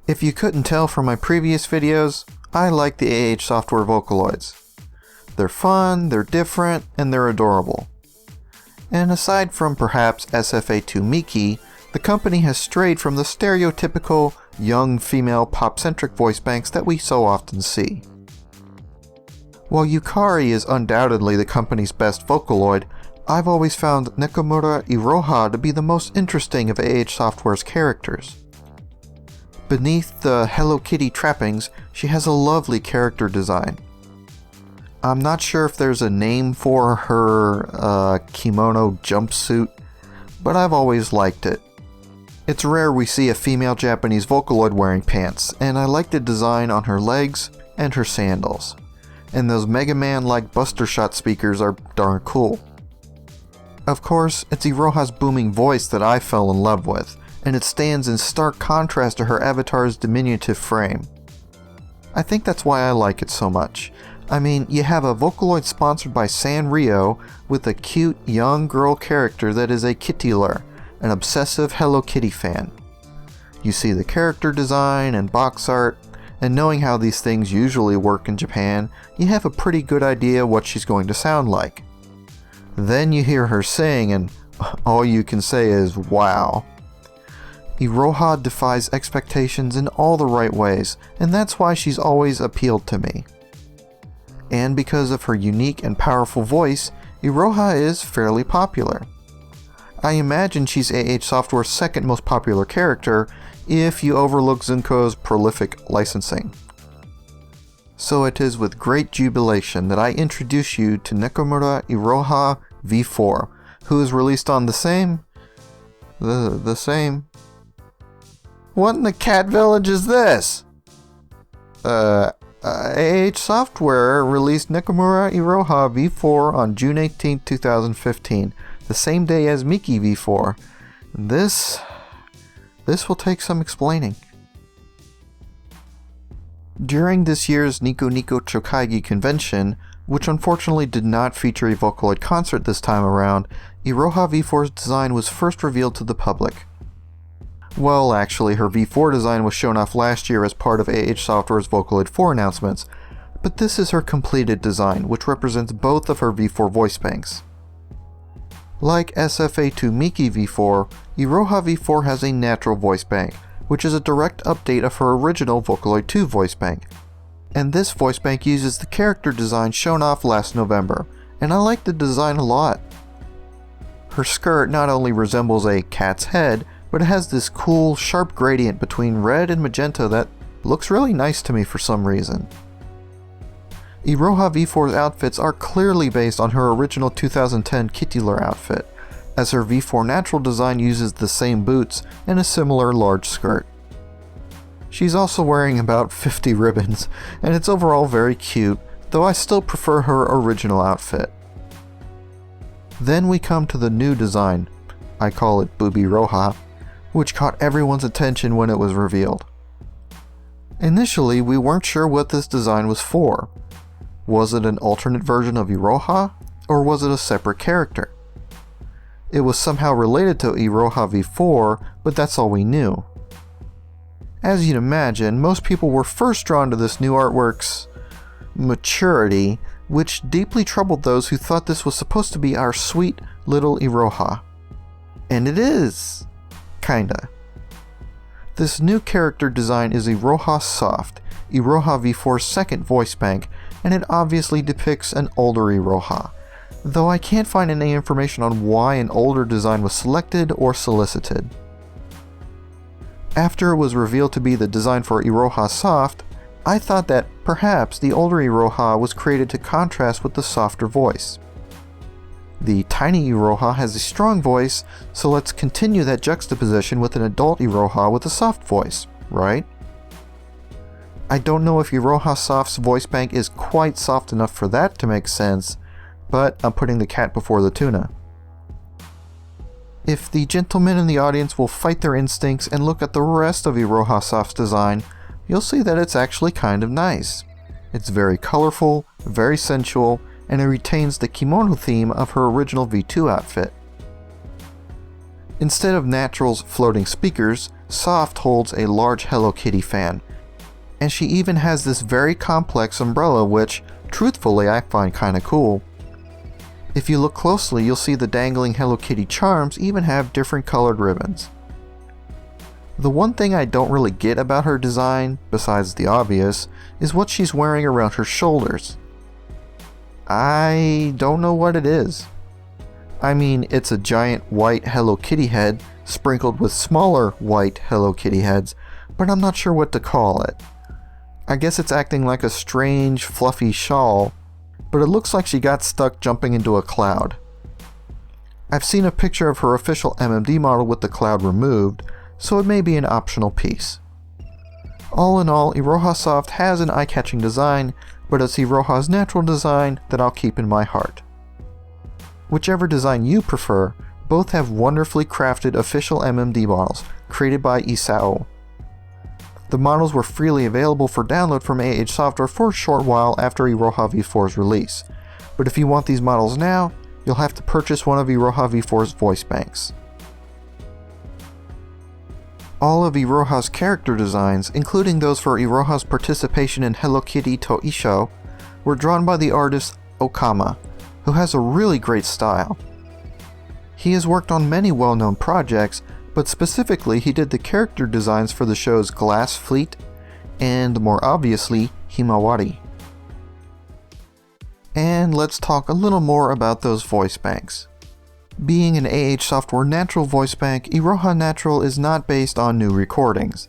If you couldn't tell from my previous videos, I like the AtH software Vocaloids. They're fun, they're different, and they're adorable. And aside from perhaps SFA2 Miki, the company has strayed from the stereotypical young female pop-centric voice banks that we so often see. While Yukari is undoubtedly the company's best Vocaloid, I've always found Nekomura Iroha to be the most interesting of AtH Software's characters. Beneath the Hello Kitty trappings, she has a lovely character design. I'm not sure if there's a name for her kimono jumpsuit, but I've always liked it. It's rare we see a female Japanese Vocaloid wearing pants, and I like the design on her legs and her sandals. And those Mega Man-like Buster Shot speakers are darn cool. Of course, it's Iroha's booming voice that I fell in love with, and it stands in stark contrast to her avatar's diminutive frame. I think that's why I like it so much. I mean, you have a Vocaloid sponsored by Sanrio with a cute young girl character that is a kittyler, an obsessive Hello Kitty fan. You see the character design and box art, and knowing how these things usually work in Japan, you have a pretty good idea what she's going to sound like. Then you hear her sing and all you can say is wow. Iroha defies expectations in all the right ways, and that's why she's always appealed to me. And because of her unique and powerful voice, Iroha is fairly popular. I imagine she's AtH Software's second most popular character if you overlook Zunko's prolific licensing. So it is with great jubilation that I introduce you to Nekomura Iroha V4, who is released on the same... What in the cat village is this? AtH Software released Nekomura Iroha V4 on June 18, 2015, the same day as Miki V4. This will take some explaining. During this year's Nico Nico Chokaigi convention, which unfortunately did not feature a Vocaloid concert this time around, Iroha V4's design was first revealed to the public. Well, actually, her V4 design was shown off last year as part of AtH Software's Vocaloid 4 announcements, but this is her completed design, which represents both of her V4 voice banks. Like SFA2 Miki V4, Iroha V4 has a natural voice bank, which is a direct update of her original Vocaloid 2 voice bank. And this voice bank uses the character design shown off last November, and I like the design a lot. Her skirt not only resembles a cat's head, but it has this cool, sharp gradient between red and magenta that looks really nice to me for some reason. Iroha V4's outfits are clearly based on her original 2010 kittyler outfit, as her V4 natural design uses the same boots and a similar large skirt. She's also wearing about 50 ribbons, and it's overall very cute, though I still prefer her original outfit. Then we come to the new design, I call it Booby Roha, which caught everyone's attention when it was revealed. Initially, we weren't sure what this design was for. Was it an alternate version of Iroha, or was it a separate character? It was somehow related to Iroha V4, but that's all we knew. As you'd imagine, most people were first drawn to this new artwork's maturity, which deeply troubled those who thought this was supposed to be our sweet little Iroha. And it is! Kinda. This new character design is Iroha Soft, Iroha V4's second voice bank, and it obviously depicts an older Iroha, though I can't find any information on why an older design was selected or solicited. After it was revealed to be the design for Iroha Soft, I thought that perhaps the older Iroha was created to contrast with the softer voice. The tiny Iroha has a strong voice, so let's continue that juxtaposition with an adult Iroha with a soft voice, right? I don't know if Iroha Soft's voice bank is quite soft enough for that to make sense, but I'm putting the cat before the tuna. If the gentlemen in the audience will fight their instincts and look at the rest of Iroha Soft's design, you'll see that it's actually kind of nice. It's very colorful, very sensual, and it retains the kimono theme of her original V2 outfit. Instead of Natural's floating speakers, Soft holds a large Hello Kitty fan, and she even has this very complex umbrella which, truthfully, I find kinda cool. If you look closely, you'll see the dangling Hello Kitty charms even have different colored ribbons. The one thing I don't really get about her design, besides the obvious, is what she's wearing around her shoulders. I don't know what it is. I mean, it's a giant white Hello Kitty head sprinkled with smaller white Hello Kitty heads, but I'm not sure what to call it. I guess it's acting like a strange, fluffy shawl, but it looks like she got stuck jumping into a cloud. I've seen a picture of her official MMD model with the cloud removed, so it may be an optional piece. All in all, Iroha Soft has an eye-catching design, but it's Iroha's natural design that I'll keep in my heart. Whichever design you prefer, both have wonderfully crafted official MMD models created by Isao. The models were freely available for download from AtH software for a short while after Iroha V4's release, but if you want these models now, you'll have to purchase one of Iroha V4's voice banks. All of Iroha's character designs, including those for Iroha's participation in Hello Kitty to Isho, were drawn by the artist Okama, who has a really great style. He has worked on many well-known projects, but specifically he did the character designs for the shows Glass Fleet and, more obviously, Himawari. And let's talk a little more about those voice banks. Being an AtH software natural voice bank, Iroha Natural is not based on new recordings.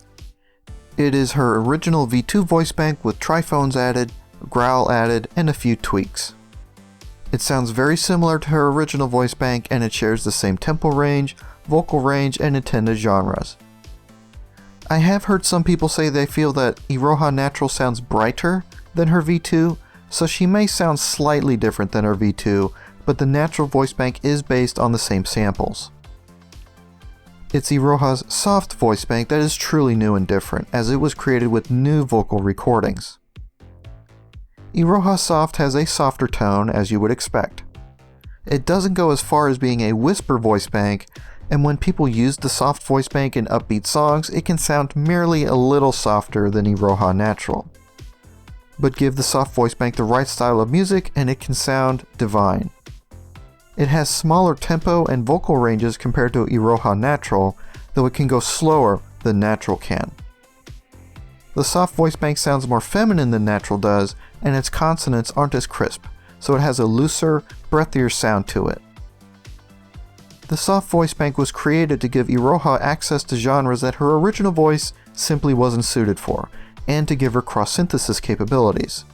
It is her original V2 voice bank with triphones added, growl added, and a few tweaks. It sounds very similar to her original voice bank, and it shares the same tempo range, vocal range, and intended genres. I have heard some people say they feel that Iroha Natural sounds brighter than her V2, so she may sound slightly different than her V2, but the natural voice bank is based on the same samples. It's Iroha's soft voice bank that is truly new and different, as it was created with new vocal recordings. Iroha Soft has a softer tone, as you would expect. It doesn't go as far as being a whisper voice bank, and when people use the soft voice bank in upbeat songs, it can sound merely a little softer than Iroha Natural. But give the soft voice bank the right style of music and it can sound divine. It has smaller tempo and vocal ranges compared to Iroha Natural, though it can go slower than Natural can. The soft voice bank sounds more feminine than Natural does, and its consonants aren't as crisp, so it has a looser, breathier sound to it. The soft voice bank was created to give Iroha access to genres that her original voice simply wasn't suited for, and to give her cross-synthesis capabilities.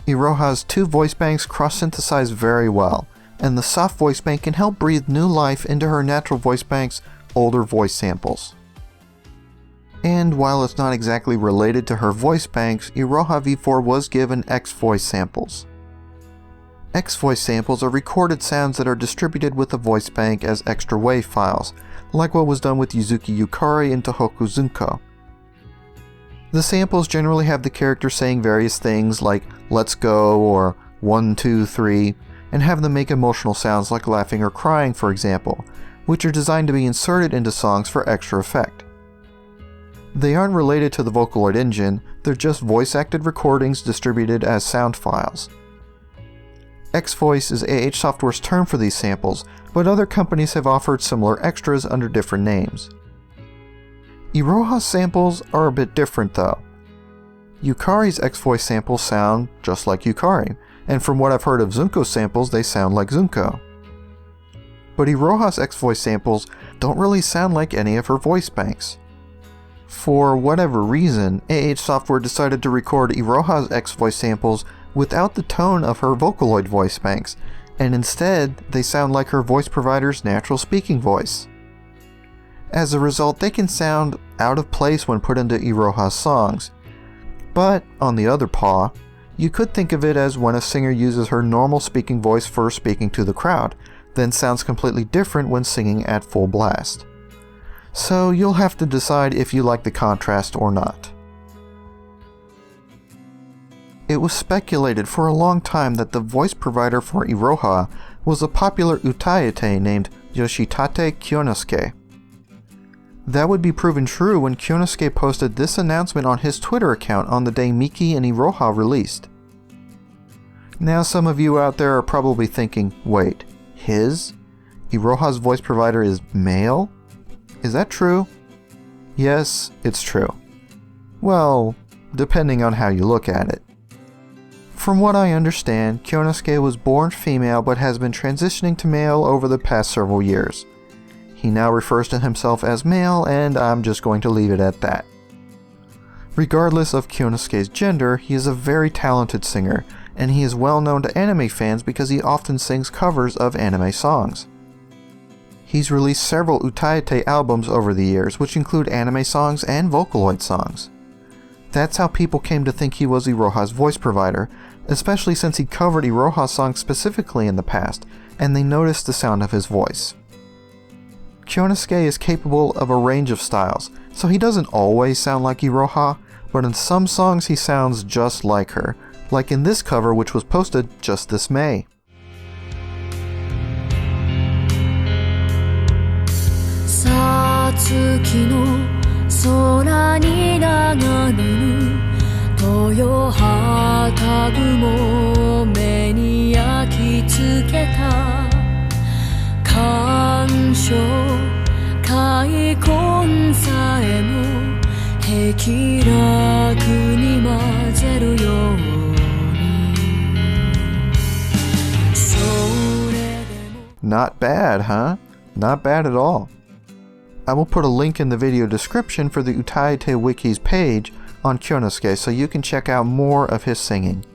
Iroha's two voice banks cross-synthesize very well, and the soft voice bank can help breathe new life into her natural voice bank's older voice samples. And while it's not exactly related to her voice banks, Iroha V4 was given X-voice samples. X-voice samples are recorded sounds that are distributed with the voice bank as extra wave files, like what was done with Yuzuki Yukari in Tohoku Zunko. The samples generally have the character saying various things like "let's go" or "1, 2, 3", and have them make emotional sounds like laughing or crying, for example, which are designed to be inserted into songs for extra effect. They aren't related to the Vocaloid engine, they're just voice-acted recordings distributed as sound files. X-Voice is AtH Software's term for these samples, but other companies have offered similar extras under different names. Iroha's samples are a bit different though. Yukari's X-Voice samples sound just like Yukari, and from what I've heard of Zunko's samples, they sound like Zunko. But Iroha's X-Voice samples don't really sound like any of her voice banks. For whatever reason, AtH Software decided to record Iroha's X-Voice samples without the tone of her Vocaloid voice banks, and instead they sound like her voice provider's natural speaking voice. As a result, they can sound out of place when put into Iroha's songs. But, on the other paw, you could think of it as when a singer uses her normal speaking voice for speaking to the crowd, then sounds completely different when singing at full blast. So you'll have to decide if you like the contrast or not. It was speculated for a long time that the voice provider for Iroha was a popular utayete named Yoshitate Kyonosuke. That would be proven true when Kyonosuke posted this announcement on his Twitter account on the day Miki and Iroha released. Now some of you out there are probably thinking, wait, his? Iroha's voice provider is male? Is that true? Yes, it's true. Well, depending on how you look at it. From what I understand, Kyonosuke was born female but has been transitioning to male over the past several years. He now refers to himself as male, and I'm just going to leave it at that. Regardless of Kyonosuke's gender, he is a very talented singer, and he is well known to anime fans because he often sings covers of anime songs. He's released several AtH albums over the years, which include anime songs and Vocaloid songs. That's how people came to think he was Iroha's voice provider, especially since he covered Iroha's songs specifically in the past, and they noticed the sound of his voice. Kyonosuke is capable of a range of styles, so he doesn't always sound like Iroha, but in some songs he sounds just like her, like in this cover which was posted just this May. Not bad, huh? Not bad at all. I will put a link in the video description for the AtH Wiki's page on Kyonosuke so you can check out more of his singing.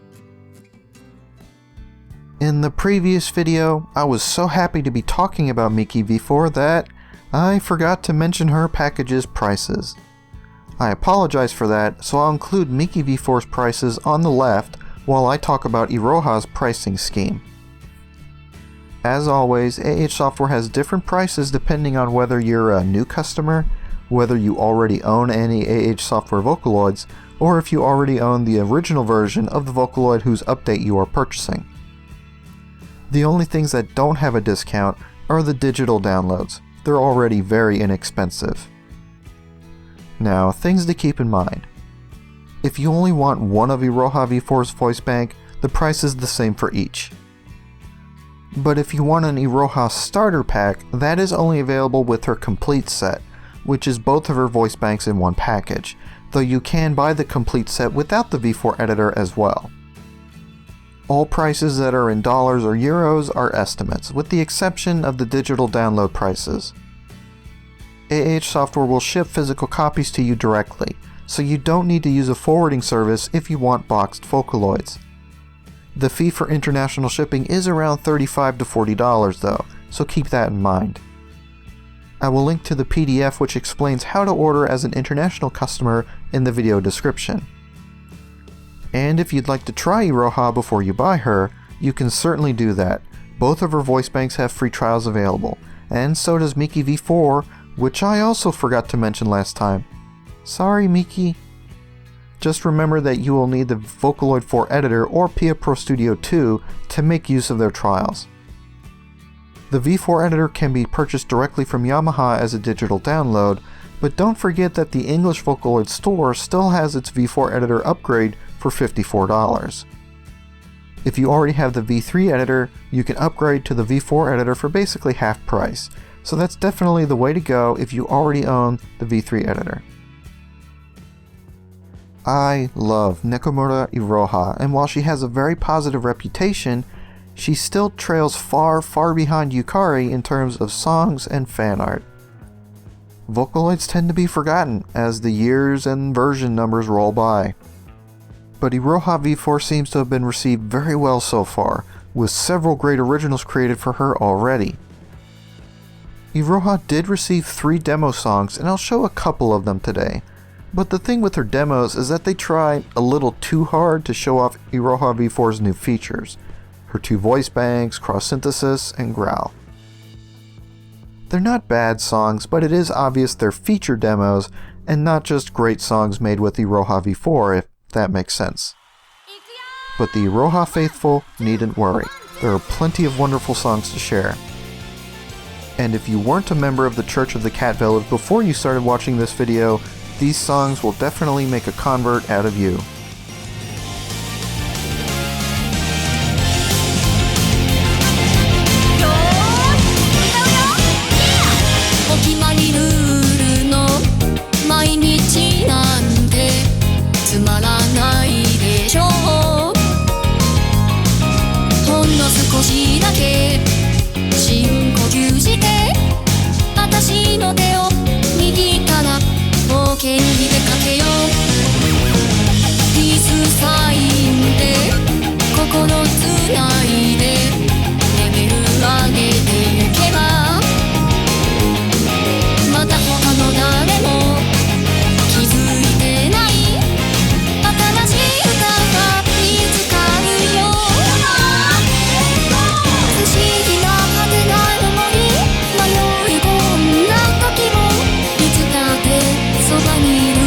In the previous video, I was so happy to be talking about Miki V4 that I forgot to mention her package's prices. I apologize for that, so I'll include Miki V4's prices on the left while I talk about Iroha's pricing scheme. As always, AtH software has different prices depending on whether you're a new customer, whether you already own any AtH software Vocaloids, or if you already own the original version of the Vocaloid whose update you are purchasing. The only things that don't have a discount are the digital downloads. They're already very inexpensive. Now, things to keep in mind. If you only want one of Iroha V4's voice bank, the price is the same for each. But if you want an Iroha starter pack, that is only available with her complete set, which is both of her voice banks in one package, though you can buy the complete set without the V4 editor as well. All prices that are in dollars or euros are estimates, with the exception of the digital download prices. AtH software will ship physical copies to you directly, so you don't need to use a forwarding service if you want boxed Vocaloids. The fee for international shipping is around $35 to $40 though, so keep that in mind. I will link to the PDF which explains how to order as an international customer in the video description. And if you'd like to try Iroha before you buy her, you can certainly do that. Both of her voice banks have free trials available, and so does Miki V4, which I also forgot to mention last time. Sorry, Miki. Just remember that you will need the Vocaloid 4 editor or PIA Pro Studio 2 to make use of their trials. The V4 editor can be purchased directly from Yamaha as a digital download, but don't forget that the English Vocaloid store still has its V4 editor upgrade for $54. If you already have the V3 editor, you can upgrade to the V4 editor for basically half price, so that's definitely the way to go if you already own the V3 editor. I love Nekomura Iroha, and while she has a very positive reputation, she still trails far behind Yukari in terms of songs and fan art. Vocaloids tend to be forgotten as the years and version numbers roll by. But Iroha V4 seems to have been received very well so far, with several great originals created for her already. Iroha did receive 3 demo songs, and I'll show a couple of them today. But the thing with her demos is that they try a little too hard to show off Iroha V4's new features, her 2 voice banks, cross-synthesis, and growl. They're not bad songs, but it is obvious they're feature demos and not just great songs made with Iroha V4, if that makes sense. But the Iroha faithful needn't worry. There are plenty of wonderful songs to share. And if you weren't a member of the Church of the Cat Village before you started watching this video, these songs will definitely make a convert out of you.そばにいる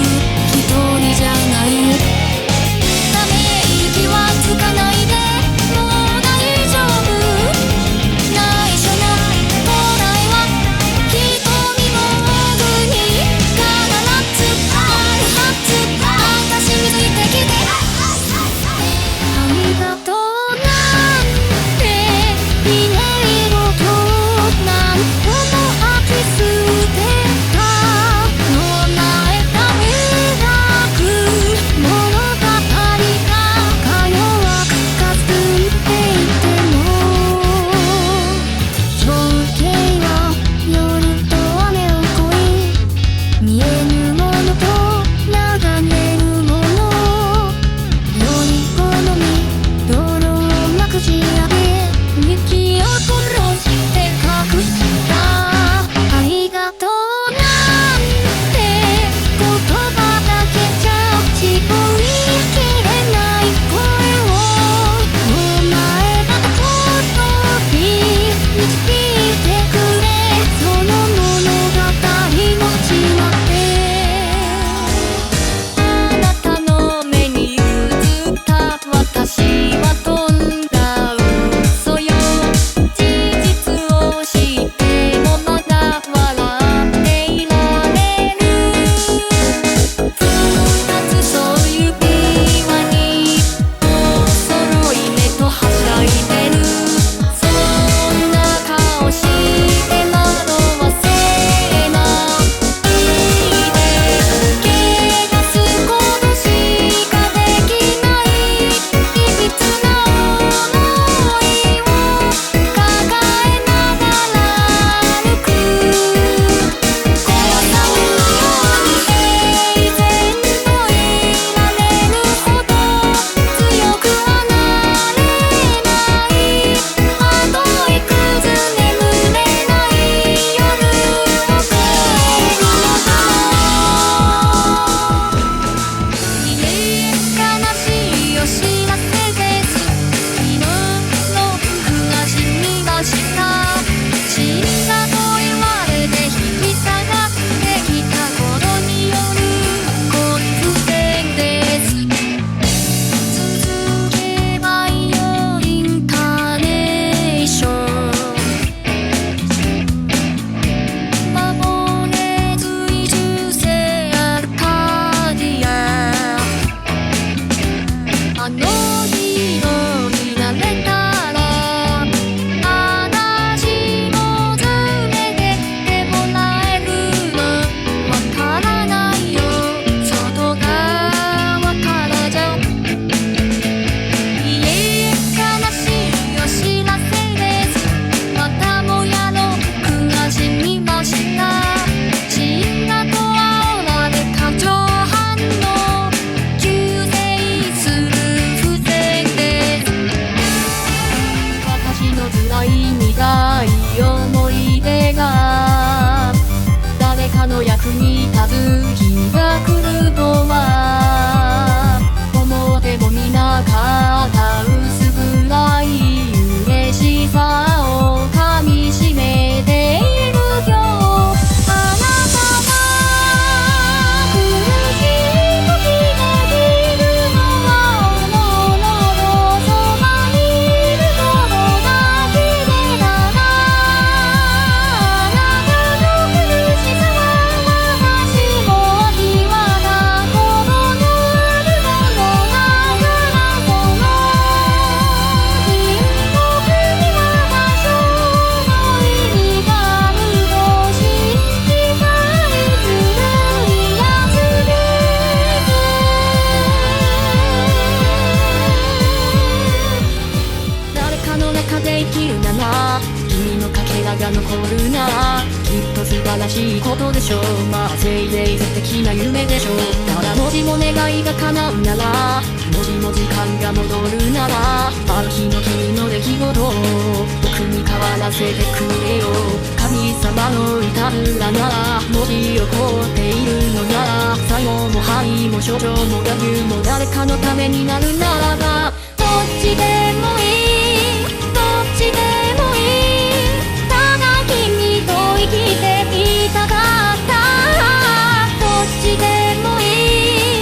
でしょう。まあせいぜい素敵な夢でしょう。ただもしも願いが叶うなら、もしも時間が戻るなら、ある日の君の出来事を僕に変わらせてくれよ。神様のいたずらなら、もし起こっているのなら、最後も愛も症状も野球も誰かのためになるならば、どっちでもいい、どっちでもいい、ただ君と生きていたかった。どっちでもい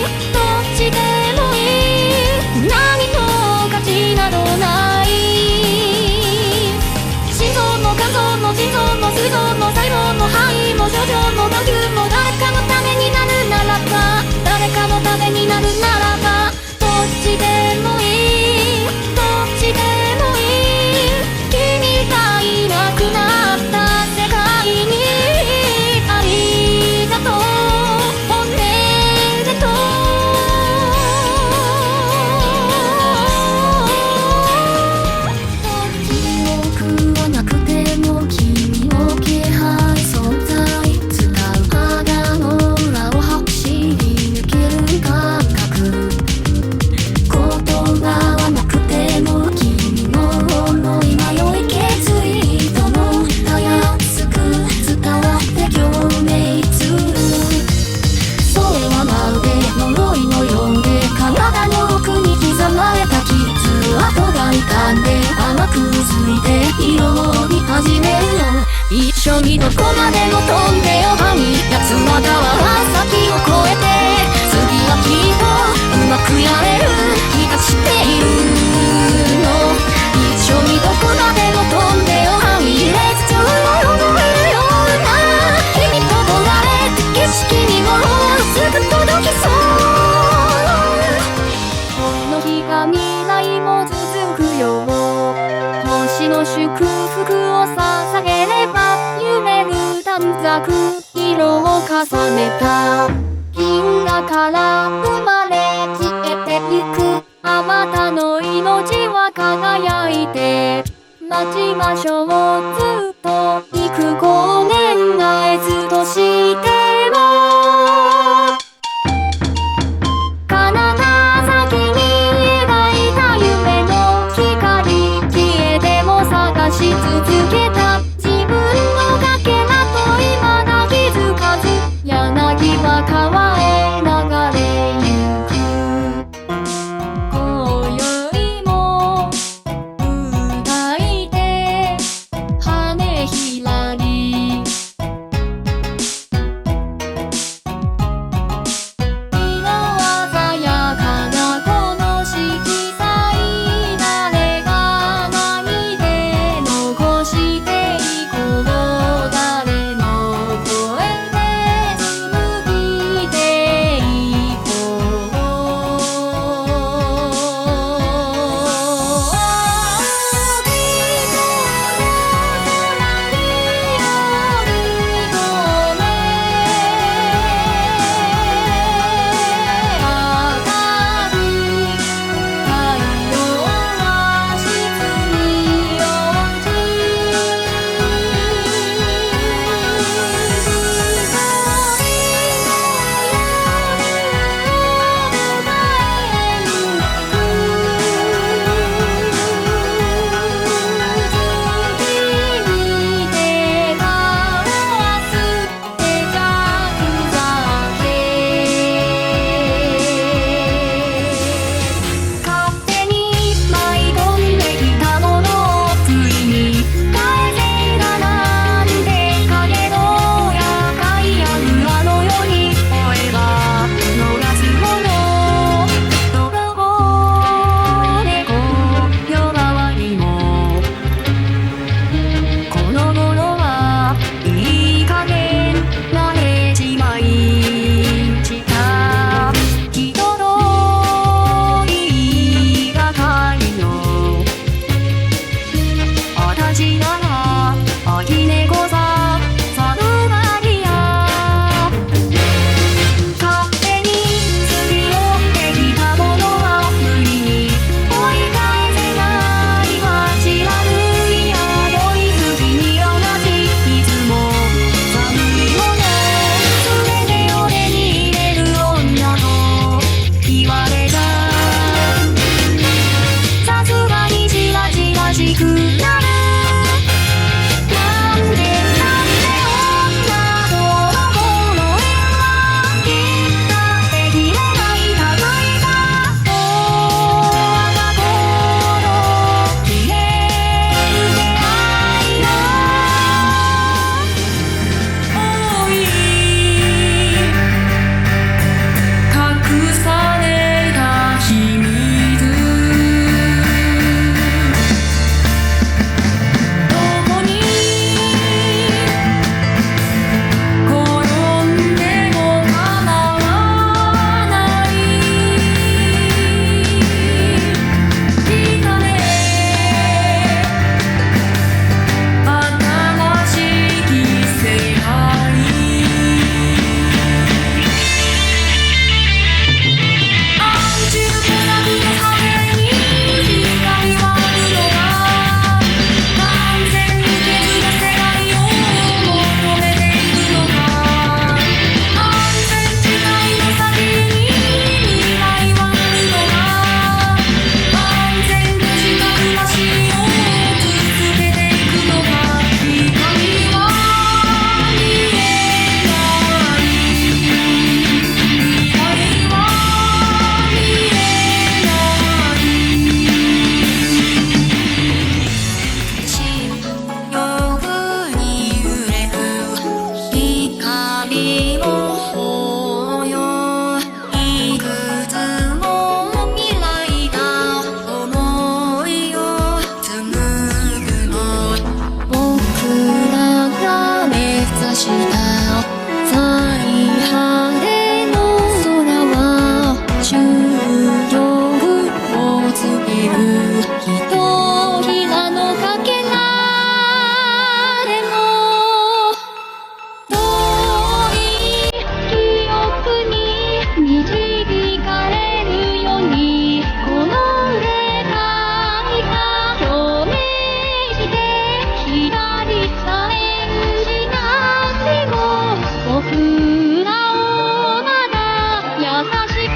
い、どっちでもいい、何の価値などない。心臓も肝臓も腎臓も膵臓も細胞も肺も症状も眼球も誰かのためになるならば、誰かのためになるならば、どっちでもいい、どっちでもいい、君がいなくなった世界にありがとう、おめでとう。記憶はなくても君の気配存在、使う肌の裏を走り抜ける感覚、言葉はなくても君の想い迷い決意ともたやすく伝わって共鳴する。それはまるで呪いのようで、体の奥に刻まれた傷跡が傷んで甘くついて色に始めるよ。一緒にどこまでも飛んでよハニー、奴は川先を越えて、次はきっとうまくやれる気がしているの。一緒にどこまでも飛んでよハニー、列長を覚えるような君と取られた景色にもすぐ届きそう。この日が未来も続くよ、星の祝福を捧げれば、夢る短冊色を重ねた銀河から生まれ消えてゆくあまたの命は輝いて、待ちましょうずっと幾光年がえずとしても、彼方先に描いた夢の光、消えても探し続けた自分のかけらと未だ気づかず、柳は川へ流れゆく。今宵も歌いて花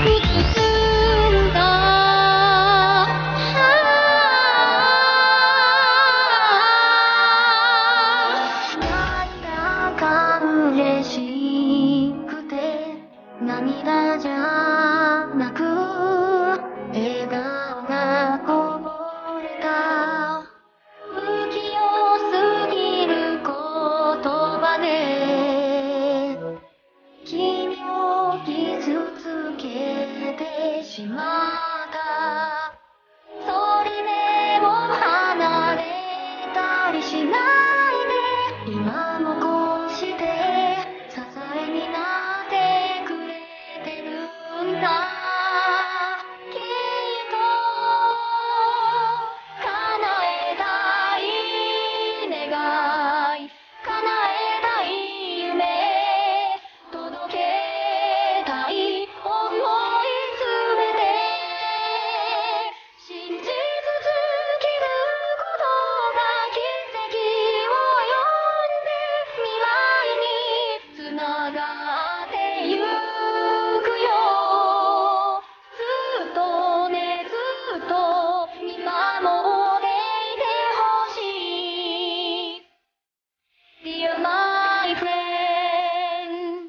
んだなんだか嬉しくて涙じゃなく笑顔がこぼれた不器用すぎる言葉で君を傷つけてしまったそれでも離れたりしないで今もこうして支えになってくれてるんだきっと叶えたい願い叶えたい夢届けたい想いすべて信じ続けることが奇跡を呼んで未来につながってゆくよずっとねずっと見守っていてほしい Dear my friend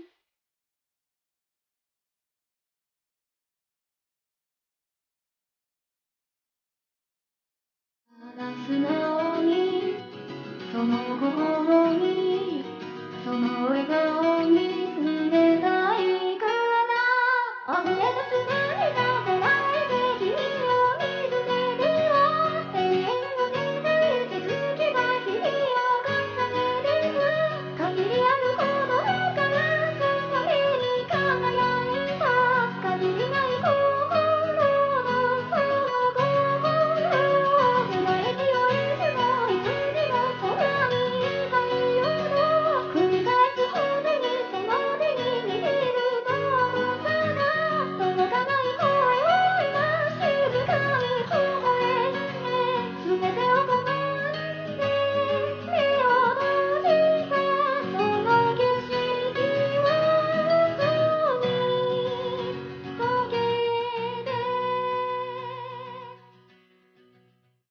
ただ素直にその心にその笑顔に触れたいから溢れ出す涙